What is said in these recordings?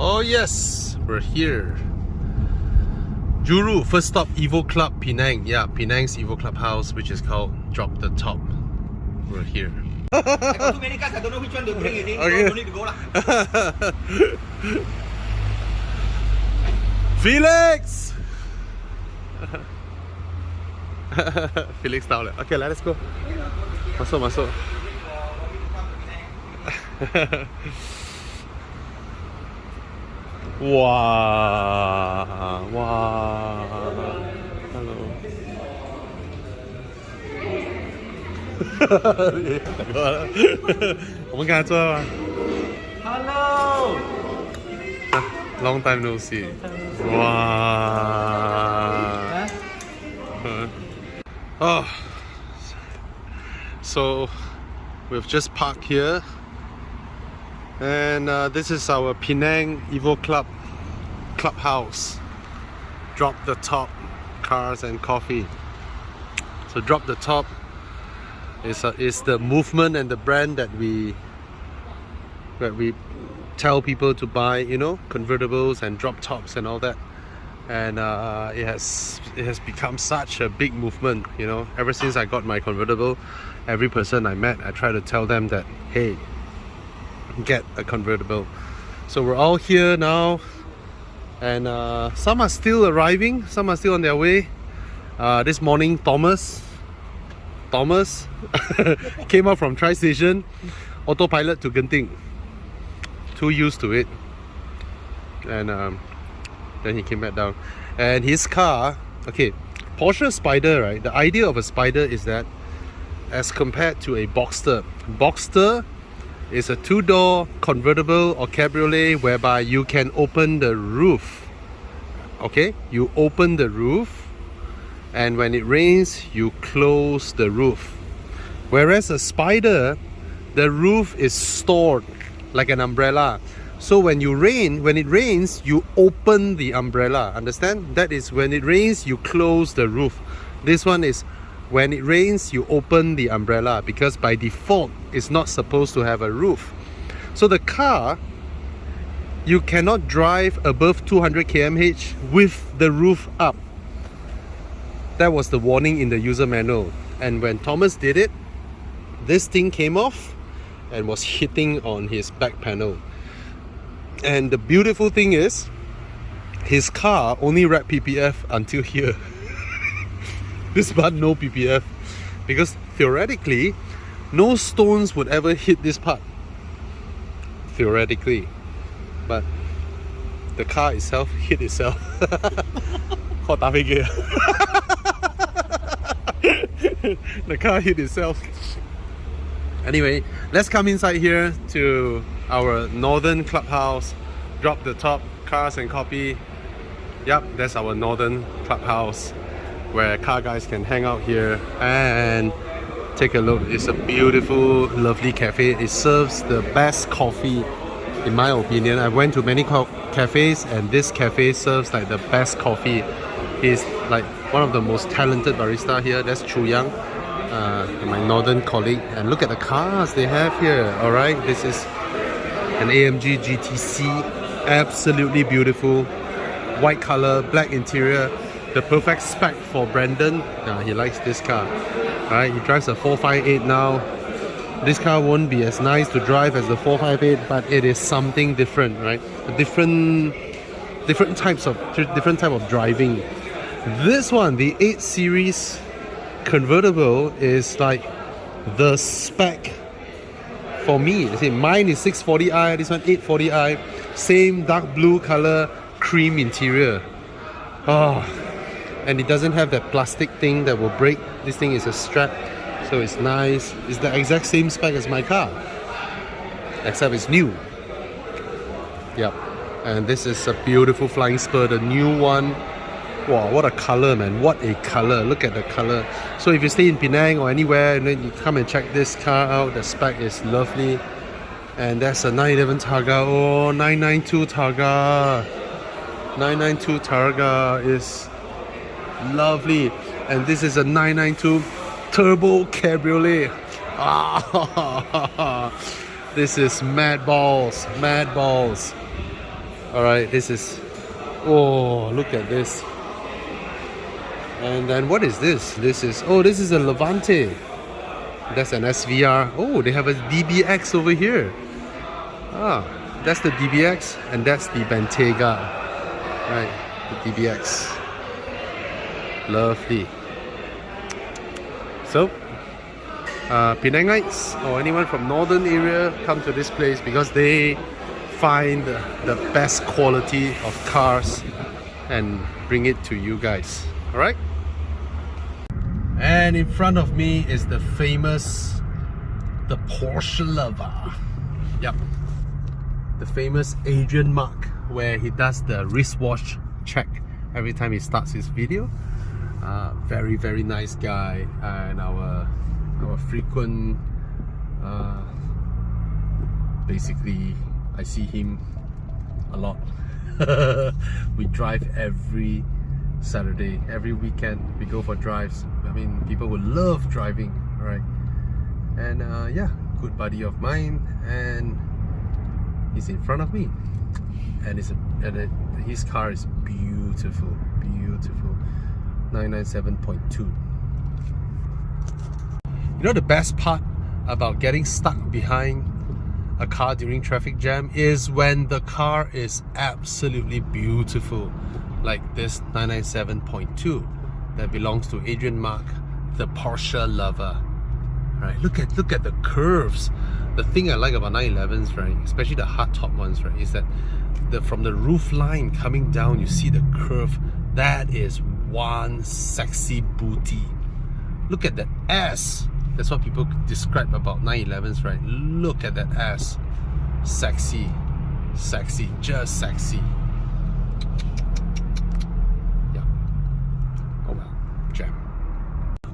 Oh yes, we're here. Juru, first stop Evoclub Penang. Yeah, Penang's Evoclub House, which is called Drop the Top. We're here. I got too many cards, I don't know which one to bring, you think? Okay. Don't need to go lah. Felix! Felix down. Okay, let's go. Masuk. Wow. Hello. Hello! Long time no see. Wow. Oh. So we've just parked here. And this is our Penang Evoclub clubhouse. Drop the Top cars and coffee. So Drop the Top is the movement and the brand that we tell people to buy, you know, convertibles and drop tops and all that. And it has become such a big movement, you know. Ever since I got my convertible, every person I met, I try to tell them that, hey, get a convertible. So we're all here now, and some are still arriving, some are still on their way. This morning Thomas came out from TriStation, autopilot to Genting, too used to it, and then he came back down. And his car, okay, Porsche Spider, right? The idea of a Spider is that as compared to a Boxster is a two-door convertible or cabriolet whereby you can open the roof. Okay, you open the roof, and when it rains you close the roof. Whereas a Spider, the roof is stored like an umbrella. So when it rains, you open the umbrella. Understand? That is, when it rains, you close the roof. This one is, when it rains, you open the umbrella, because by default, it's not supposed to have a roof. So the car, you cannot drive above 200 km/h with the roof up. That was the warning in the user manual. And when Thomas did it, this thing came off and was hitting on his back panel. And the beautiful thing is, his car only read PPF until here. This part no PPF, because theoretically no stones would ever hit this part, theoretically, but the car itself hit itself. The car hit itself. Anyway, let's come inside here to our northern clubhouse. Drop the Top cars and coffee. Yep, that's our northern clubhouse, where car guys can hang out here and take a look. It's a beautiful, lovely cafe. It serves the best coffee, in my opinion. I went to many cafes, and this cafe serves like the best coffee. He's like one of the most talented barista here. That's Chu Yang, my northern colleague. And look at the cars they have here. Alright, this is an AMG GTC, absolutely beautiful, white color, black interior. The perfect spec for Brandon. He likes this car. Right, he drives a 458 now. This car won't be as nice to drive as the 458, but it is something different, right? A different type of driving. This one, the 8 Series convertible, is like the spec for me. See, mine is 640i, this one 840i, same dark blue color, cream interior. And it doesn't have that plastic thing that will break. This thing is a strap, so it's nice. It's the exact same spec as my car, except it's new. Yep. And this is a beautiful Flying Spur, the new one. Wow, what a color, man. What a color. Look at the color. So if you stay in Penang or anywhere, and then you come and check this car out, the spec is lovely. And that's a 911 Targa. Oh, 992 Targa. 992 Targa is lovely. And this is a 992 Turbo Cabriolet. This is mad balls. Mad balls. Alright, this is... Oh, look at this. And then what is this? This is a Levante. That's an SVR. Oh, they have a DBX over here. Ah, that's the DBX and that's the Bentayga. Right, the DBX. Lovely. So, Penangites or anyone from northern area come to this place because they find the best quality of cars and bring it to you guys. Alright? And in front of me is the famous, the Porsche lover. Yep. The famous Adrian Mark, where he does the wristwatch check every time he starts his video. Very, very nice guy, and our frequent, basically, I see him a lot. We drive every Saturday, every weekend we go for drives. I mean, people who love driving, right? And yeah, good buddy of mine, and he's in front of me, and his car is beautiful, beautiful. 997.2. You know the best part about getting stuck behind a car during traffic jam is when the car is absolutely beautiful, like this 997.2 that belongs to Adrian Mark, the Porsche lover. Right, look at the curves. The thing I like about 911s, right, especially the hardtop ones, right, is that from the roof line coming down, you see the curve. That is one sexy booty. Look at that ass. That's what people describe about 911s, right? Look at that ass. Sexy, sexy, just sexy. Yeah. Oh well, jam.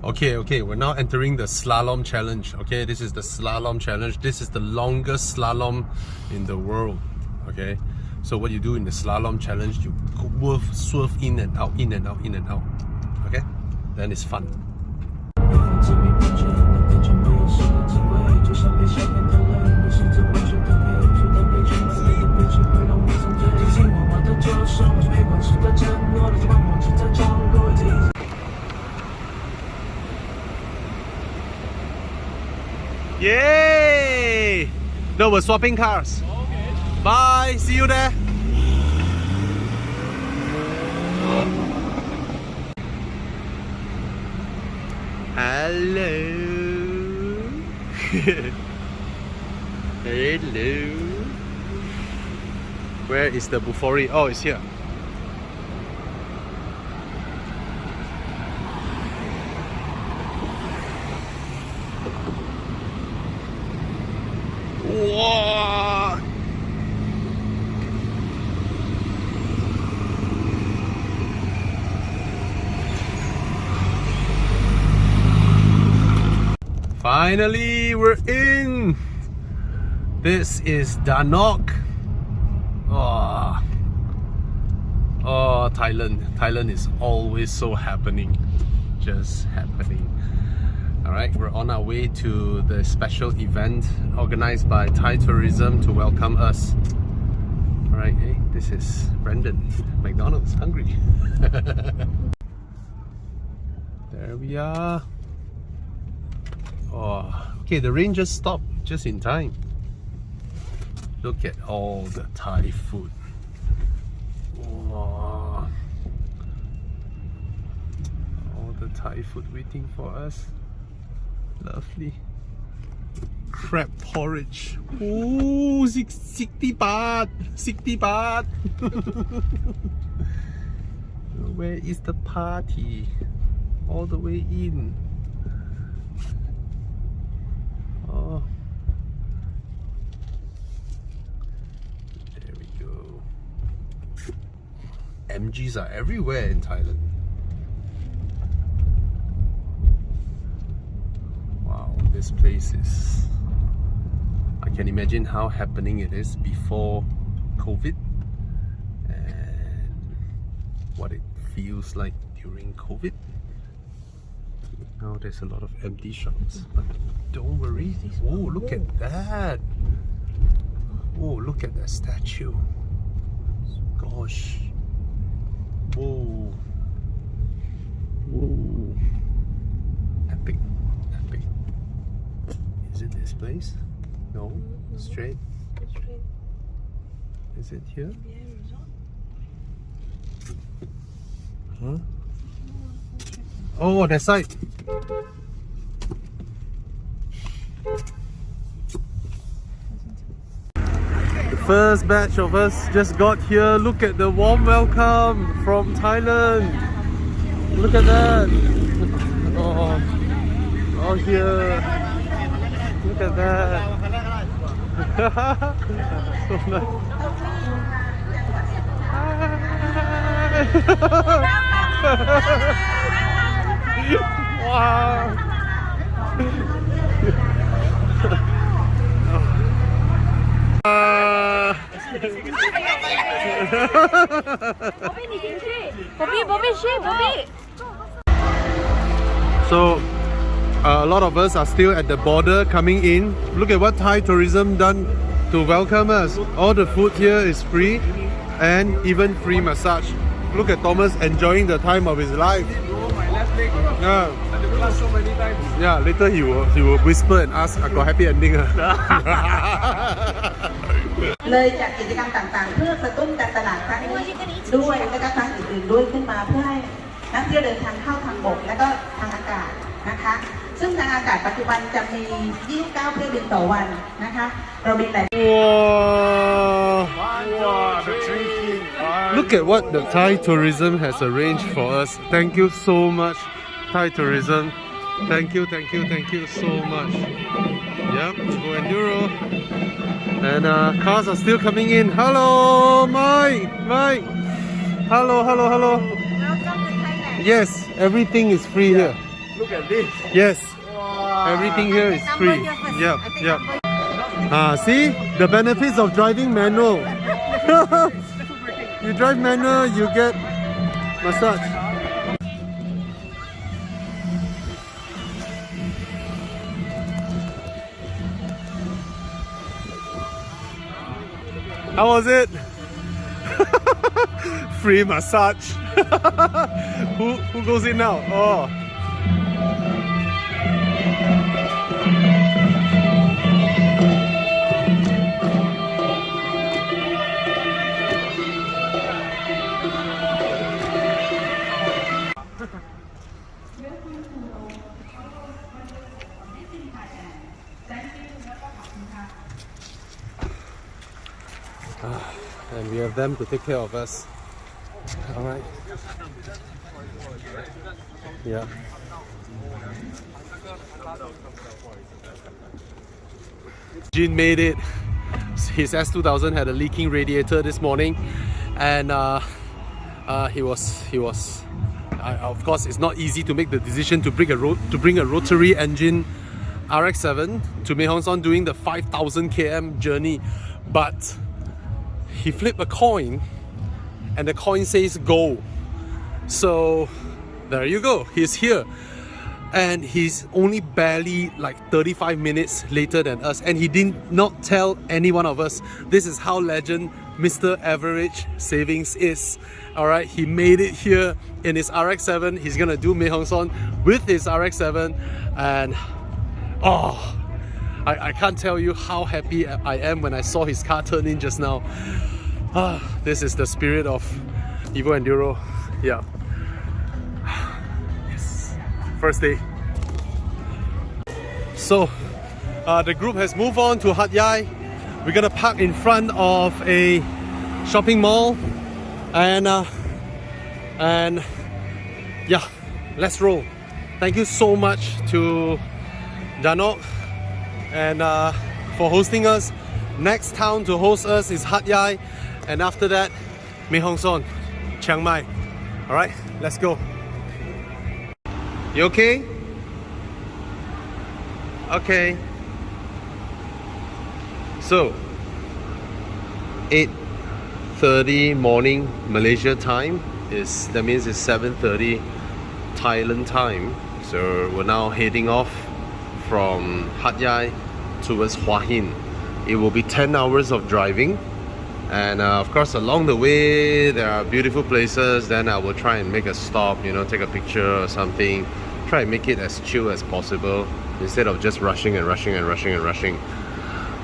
Okay, we're now entering the slalom challenge. Okay, this is the slalom challenge. This is the longest slalom in the world. Okay, so what you do in the slalom challenge, you swerve in and out, in and out, in and out. Okay, then it's fun. Yay! No, we're swapping cars. Okay. Bye. See you there. Hello. Hello. Where is the Bufori? Oh, it's here. Whoa! Finally, we're in! This is Danok. Oh, Thailand. Thailand is always so happening. Just happening. Alright, we're on our way to the special event organized by Thai Tourism to welcome us. Alright, hey, this is Brendan. McDonald's, hungry. There we are. Oh, okay, the rain just stopped just in time. Look at all the Thai food. Oh, all the Thai food waiting for us. Lovely. Crab porridge. Oh, 60 baht. 60 baht. Where is the party? All the way in. Oh. There we go. MGs are everywhere in Thailand. Wow, this place is... I can imagine how happening it is before COVID and what it feels like during COVID. Now there's a lot of empty shops, but don't worry. Oh, look at that! Oh, look at that statue. clockwise? No, straight. Is it here? Huh? Oh, that side. The first batch of us just got here. Look at the warm welcome from Thailand. Look at that. Oh, all here. Look at that. So nice. Wow. So a lot of us are still at the border coming in. Look at what Thai tourism done to welcome us. All the food here is free and even free massage. Look at Thomas enjoying the time of his life. Yeah. So many times. Yeah, later he will whisper and ask, I got happy ending. เลยจัดกิจกรรมต่างๆเพื่อกระตุ้นการตลาดครั้งนี้ด้วยและก็ครั้งอื่นๆด้วยขึ้นมาเพื่อให้นักเที่ยวเดินทางเข้าทางบกและก็ทางอากาศนะคะซึ่งทางอากาศปัจจุบันจะมี29เที่ยวบินต่อวันนะคะเราบินหลาย Look at what the Thai tourism has arranged for us. Thank you so much, Thai tourism. Thank you so much. Yep, EvoEnduro. And cars are still coming in. Hello, Mike. Hello. Welcome to Thailand. Yes, everything is free here. Look at this. Yes, everything here is free. Yep. See the benefits of driving manual. You drive manual, you get massage. How was it? Free massage. Who goes in now? Oh. And we have them to take care of us. Alright. Yeah. Jin made it. His S2000 had a leaking radiator this morning, and he was. Of course, it's not easy to make the decision to bring a rotary engine RX-7 to Mae Hong Son doing the 5,000 km journey, but he flipped a coin, and the coin says go. So there you go. He's here. And he's only barely like 35 minutes later than us, and he did not tell any one of us. This is how legend Mr. Average Savings is. Alright, he made it here in his RX-7. He's gonna do Mae Hong Son with his RX-7, and I can't tell you how happy I am when I saw his car turn in just now. This is the spirit of EvoEnduro. Yeah. First day. So the group has moved on to Hatyai. We're gonna park in front of a shopping mall, and yeah, let's roll. Thank you so much to Janok and for hosting us. Next town to host us is Hatyai, and after that Mae Hong Son, Chiang Mai. Alright, let's go. You okay? Okay. So 8:30 morning Malaysia time that means it's 7:30 Thailand time. So we're now heading off from Hatyai towards Hua Hin. It will be 10 hours of driving, and of course along the way there are beautiful places. Then I will try and make a stop, take a picture or something, try and make it as chill as possible instead of just rushing and rushing and rushing and rushing.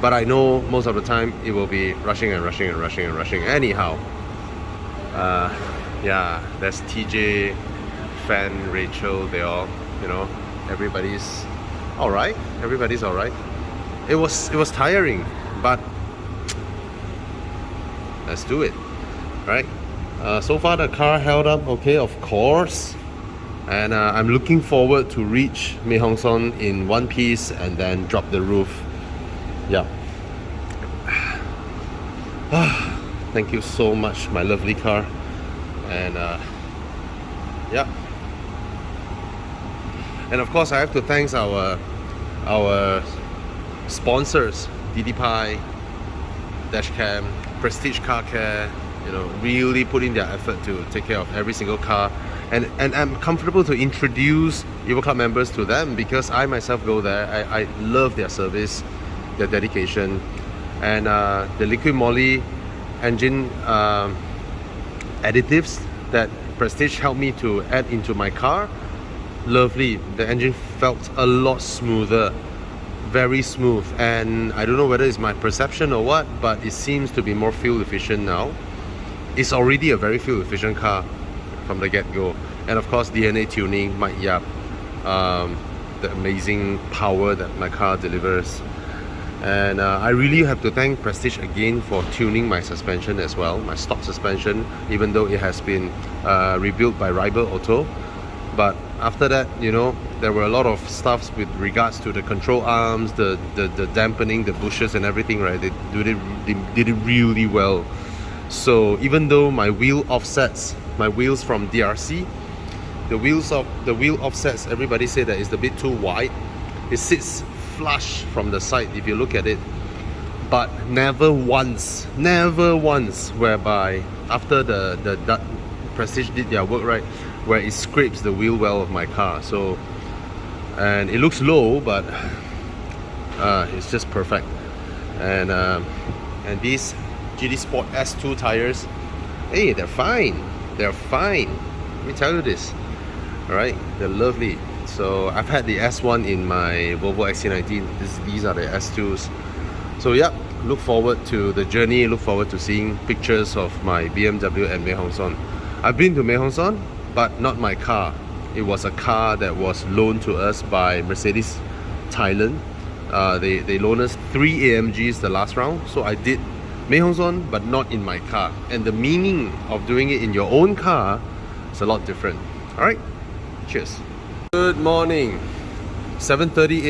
But I know most of the time it will be rushing and rushing and rushing and rushing anyhow. Yeah, there's TJ, Fan, Rachel, they all, you know, everybody's alright. Everybody's alright. It was tiring, but let's do it, right? So far the car held up okay, of course, and I'm looking forward to reach Mae Hong Son in one piece and then drop the roof. Yeah. Thank you so much, my lovely car, and yeah. And of course, I have to thank our sponsors, DDPai, Dashcam, Prestige Car Care, you know, really putting their effort to take care of every single car. And I'm comfortable to introduce Evoclub members to them because I myself go there. I love their service, their dedication. And the Liquimoly engine additives that Prestige helped me to add into my car, lovely. The engine felt a lot smoother, very smooth, and I don't know whether it's my perception or what, but it seems to be more fuel efficient now. It's already a very fuel efficient car from the get-go. And of course DNA tuning, the amazing power that my car delivers. And I really have to thank Prestige again for tuning my suspension as well, my stock suspension, even though it has been rebuilt by Rival Auto. But after that, you know, there were a lot of stuffs with regards to the control arms, the dampening, the bushes and everything, right? They did it really well. So even though my wheel offsets, my wheels from DRC, the wheel offsets, everybody say that it's a bit too wide. It sits flush from the side if you look at it, but never once whereby after the Prestige did their work right, where it scrapes the wheel well of my car. So, and it looks low, but it's just perfect. And these GT Sport S2 tires, hey, they're fine. Let me tell you this. All right, they're lovely. So I've had the S1 in my Volvo XC90. These are the S2s. So yeah, look forward to the journey. Look forward to seeing pictures of my BMW at Mae Hong Son. I've been to Mae Hong Son, but not my car. It was a car that was loaned to us by Mercedes Thailand. They loaned us 3 AMGs the last round. So I did Mae Hong Son, but not in my car. And the meaning of doing it in your own car is a lot different. Alright, cheers. Good morning, 7:30 a.m.